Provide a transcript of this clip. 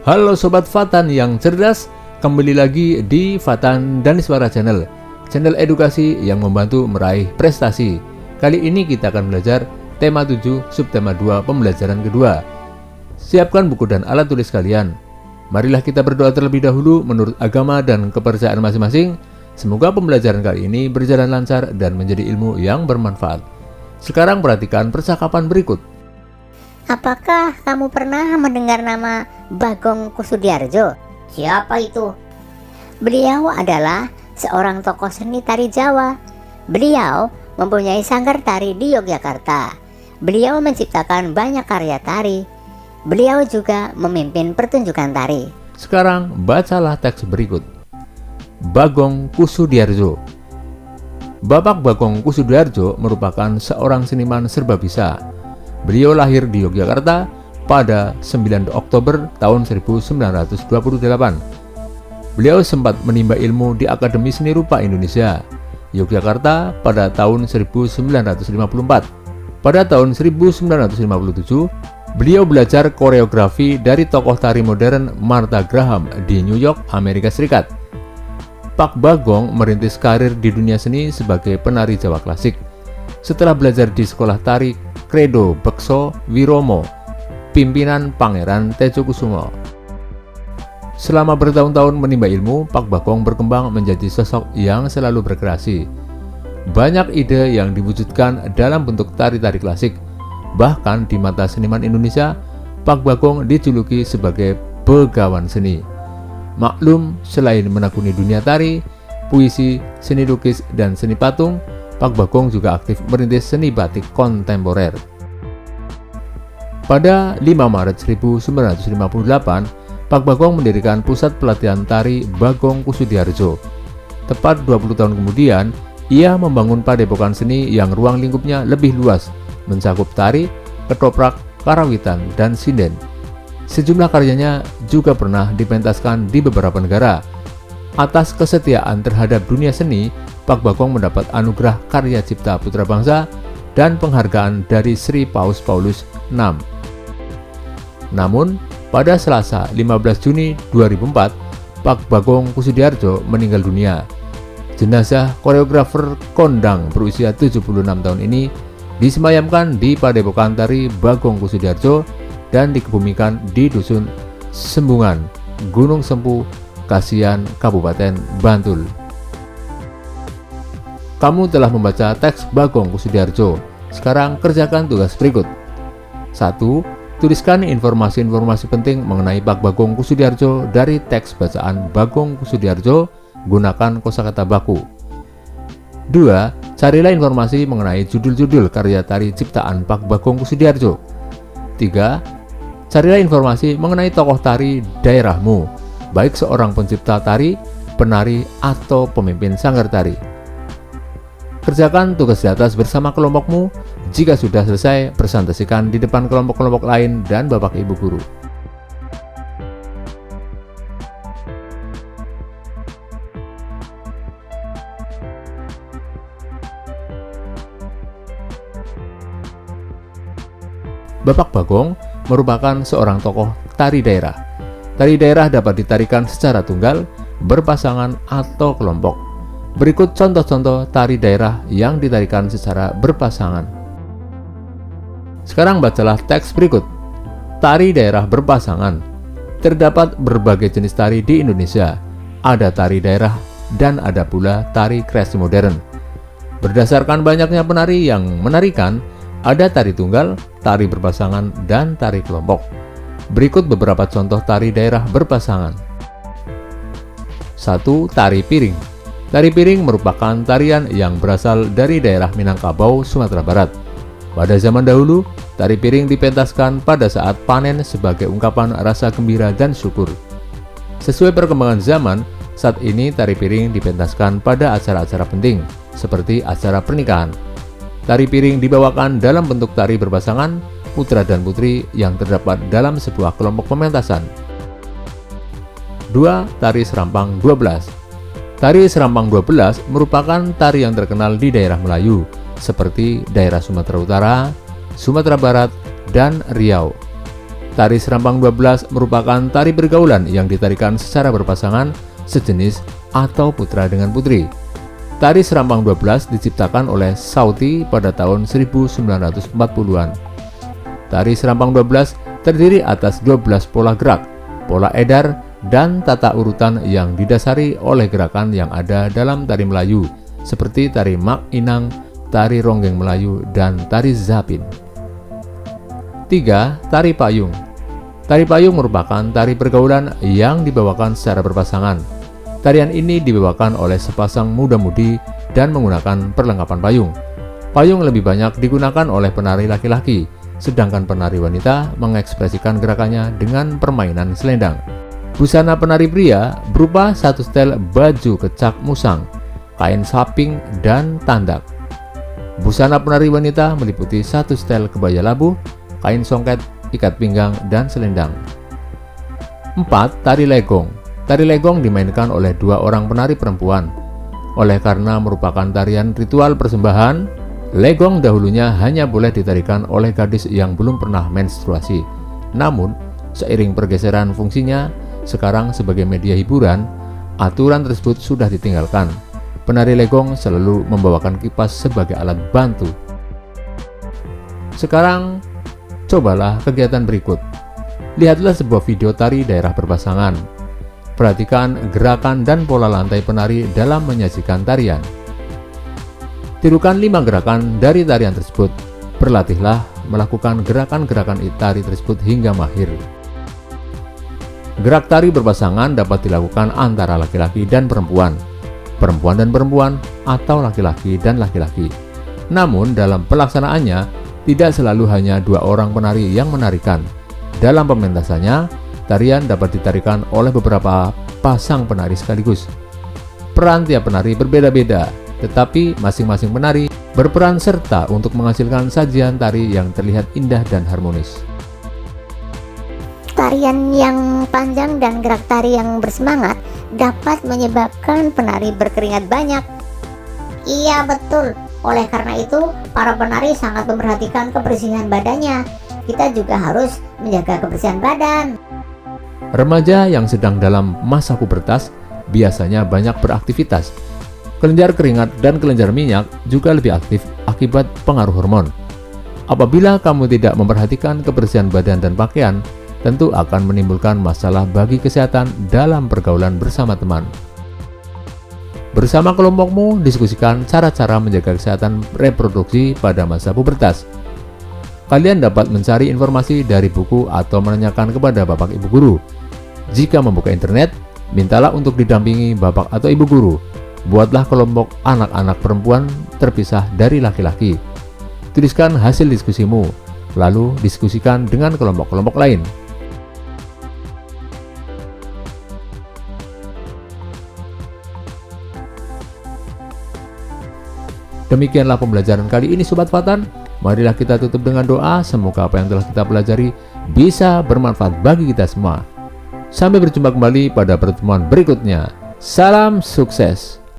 Halo Sobat Fatan yang cerdas, kembali lagi di Fatan Daniswara Channel, channel edukasi yang membantu meraih prestasi. Kali ini kita akan belajar tema 7, subtema 2, pembelajaran kedua. Siapkan buku dan alat tulis kalian. Marilah kita berdoa terlebih dahulu menurut agama dan kepercayaan masing-masing. Semoga pembelajaran kali ini berjalan lancar dan menjadi ilmu yang bermanfaat. Sekarang perhatikan percakapan berikut. Apakah kamu pernah mendengar nama Bagong Kussudiardjo? Siapa itu? Beliau adalah seorang tokoh seni tari Jawa. Beliau mempunyai sanggar tari di Yogyakarta. Beliau menciptakan banyak karya tari. Beliau juga memimpin pertunjukan tari. Sekarang bacalah teks berikut. Bagong Kussudiardjo. Bapak Bagong Kussudiardjo merupakan seorang seniman serbabisa. Beliau lahir di Yogyakarta pada 9 Oktober tahun 1928. Beliau sempat menimba ilmu di Akademi Seni Rupa Indonesia, Yogyakarta pada tahun 1954. Pada tahun 1957, beliau belajar koreografi dari tokoh tari modern Martha Graham di New York, Amerika Serikat. Pak Bagong merintis karir di dunia seni sebagai penari Jawa klasik. Setelah belajar di sekolah tari Credo Bekso Wiromo, pimpinan Pangeran Tejokusumo. Selama bertahun-tahun menimba ilmu, Pak Bagong berkembang menjadi sosok yang selalu berkreasi. Banyak ide yang diwujudkan dalam bentuk tari-tari klasik. Bahkan di mata seniman Indonesia, Pak Bagong dijuluki sebagai begawan seni. Maklum, selain menekuni dunia tari, puisi, seni lukis, dan seni patung, Pak Bagong juga aktif merintis seni batik kontemporer. Pada 5 Maret 1958, Pak Bagong mendirikan pusat pelatihan tari Bagong Kussudiardjo. Tepat 20 tahun kemudian, ia membangun padepokan seni yang ruang lingkupnya lebih luas, mencakup tari, ketoprak, karawitan, dan sinden. Sejumlah karyanya juga pernah dipentaskan di beberapa negara. Atas kesetiaan terhadap dunia seni, Pak Bagong mendapat anugerah Karya Cipta Putra Bangsa dan penghargaan dari Sri Paus Paulus VI. Namun, pada Selasa 15 Juni 2004, Pak Bagong Kussudiardjo meninggal dunia. Jenazah koreografer kondang berusia 76 tahun ini disemayamkan di Padepokan Tari Bagong Kussudiardjo dan dikebumikan di Dusun Sembungan, Gunung Sempu, Kasihan, Kabupaten Bantul. Kamu telah membaca teks Bagong Kussudiardjo. Sekarang kerjakan tugas berikut. 1. Tuliskan informasi-informasi penting mengenai Pak Bagong Kussudiardjo dari teks bacaan Bagong Kussudiardjo. Gunakan kosakata baku. 2. Carilah informasi mengenai judul-judul karya tari ciptaan Pak Bagong Kussudiardjo. 3. Carilah informasi mengenai tokoh tari daerahmu, baik seorang pencipta tari, penari, atau pemimpin sanggar tari. Kerjakan tugas di atas bersama kelompokmu. Jika sudah selesai, presentasikan di depan kelompok-kelompok lain dan Bapak Ibu guru. Bapak Bagong merupakan seorang tokoh tari daerah. Tari daerah dapat ditarikan secara tunggal, berpasangan, atau kelompok. Berikut contoh-contoh tari daerah yang ditarikan secara berpasangan. Sekarang bacalah teks berikut. Tari daerah berpasangan. Terdapat berbagai jenis tari di Indonesia. Ada tari daerah dan ada pula tari kreasi modern. Berdasarkan banyaknya penari yang menarikan, ada tari tunggal, tari berpasangan, dan tari kelompok. Berikut beberapa contoh tari daerah berpasangan. 1. Tari piring. Tari piring merupakan tarian yang berasal dari daerah Minangkabau, Sumatera Barat. Pada zaman dahulu, tari piring dipentaskan pada saat panen sebagai ungkapan rasa gembira dan syukur. Sesuai perkembangan zaman, saat ini tari piring dipentaskan pada acara-acara penting, seperti acara pernikahan. Tari piring dibawakan dalam bentuk tari berpasangan, putra dan putri yang terdapat dalam sebuah kelompok pementasan. 2. Tari Serampang 12. Tari Serampang 12 merupakan tari yang terkenal di daerah Melayu, seperti daerah Sumatera Utara, Sumatera Barat, dan Riau. Tari Serampang 12 merupakan tari pergaulan yang ditarikan secara berpasangan, sejenis atau putra dengan putri. Tari Serampang 12 diciptakan oleh Sauti pada tahun 1940-an. Tari Serampang 12 terdiri atas 12 pola gerak, pola edar, dan tata urutan yang didasari oleh gerakan yang ada dalam tari Melayu, seperti tari Mak Inang, tari Ronggeng Melayu, dan tari Zapin. 3. Tari Payung. Tari payung merupakan tari pergaulan yang dibawakan secara berpasangan. Tarian ini dibawakan oleh sepasang muda-mudi dan menggunakan perlengkapan payung. Payung lebih banyak digunakan oleh penari laki-laki, sedangkan penari wanita mengekspresikan gerakannya dengan permainan selendang. Busana penari pria berupa satu setel baju kecak musang, kain saping, dan tandak. Busana penari wanita meliputi satu setel kebaya labu, kain songket, ikat pinggang, dan selendang. 4. Tari Legong. Tari Legong dimainkan oleh dua orang penari perempuan. Oleh karena merupakan tarian ritual persembahan, legong dahulunya hanya boleh ditarikan oleh gadis yang belum pernah menstruasi. Namun, seiring pergeseran fungsinya sekarang sebagai media hiburan, aturan tersebut sudah ditinggalkan. Penari legong selalu membawakan kipas sebagai alat bantu. Sekarang, cobalah kegiatan berikut. Lihatlah sebuah video tari daerah berpasangan. Perhatikan gerakan dan pola lantai penari dalam menyajikan tarian. Tirukan 5 gerakan dari tarian tersebut. Berlatihlah melakukan gerakan-gerakan tari tersebut hingga mahir. Gerak tari berpasangan dapat dilakukan antara laki-laki dan perempuan, perempuan dan perempuan, atau laki-laki dan laki-laki. Namun dalam pelaksanaannya, tidak selalu hanya dua orang penari yang menarikan. Dalam pementasannya, tarian dapat ditarikan oleh beberapa pasang penari sekaligus. Peran tiap penari berbeda-beda, tetapi masing-masing penari berperan serta untuk menghasilkan sajian tari yang terlihat indah dan harmonis. Tarian yang panjang dan gerak tari yang bersemangat dapat menyebabkan penari berkeringat banyak. Iya, betul. Oleh karena itu, para penari sangat memperhatikan kebersihan badannya. Kita juga harus menjaga kebersihan badan. Remaja yang sedang dalam masa pubertas biasanya banyak beraktivitas. Kelenjar keringat dan kelenjar minyak juga lebih aktif akibat pengaruh hormon. Apabila kamu tidak memperhatikan kebersihan badan dan pakaian, tentu akan menimbulkan masalah bagi kesehatan dalam pergaulan bersama teman. Bersama kelompokmu, diskusikan cara-cara menjaga kesehatan reproduksi pada masa pubertas. Kalian dapat mencari informasi dari buku atau menanyakan kepada bapak ibu guru. Jika membuka internet, mintalah untuk didampingi bapak atau ibu guru. Buatlah kelompok anak-anak perempuan terpisah dari laki-laki. Tuliskan hasil diskusimu, lalu diskusikan dengan kelompok-kelompok lain. Demikianlah pembelajaran kali ini Sobat Fatan. Marilah kita tutup dengan doa. Semoga apa yang telah kita pelajari bisa bermanfaat bagi kita semua. Sampai berjumpa kembali pada pertemuan berikutnya. Salam sukses.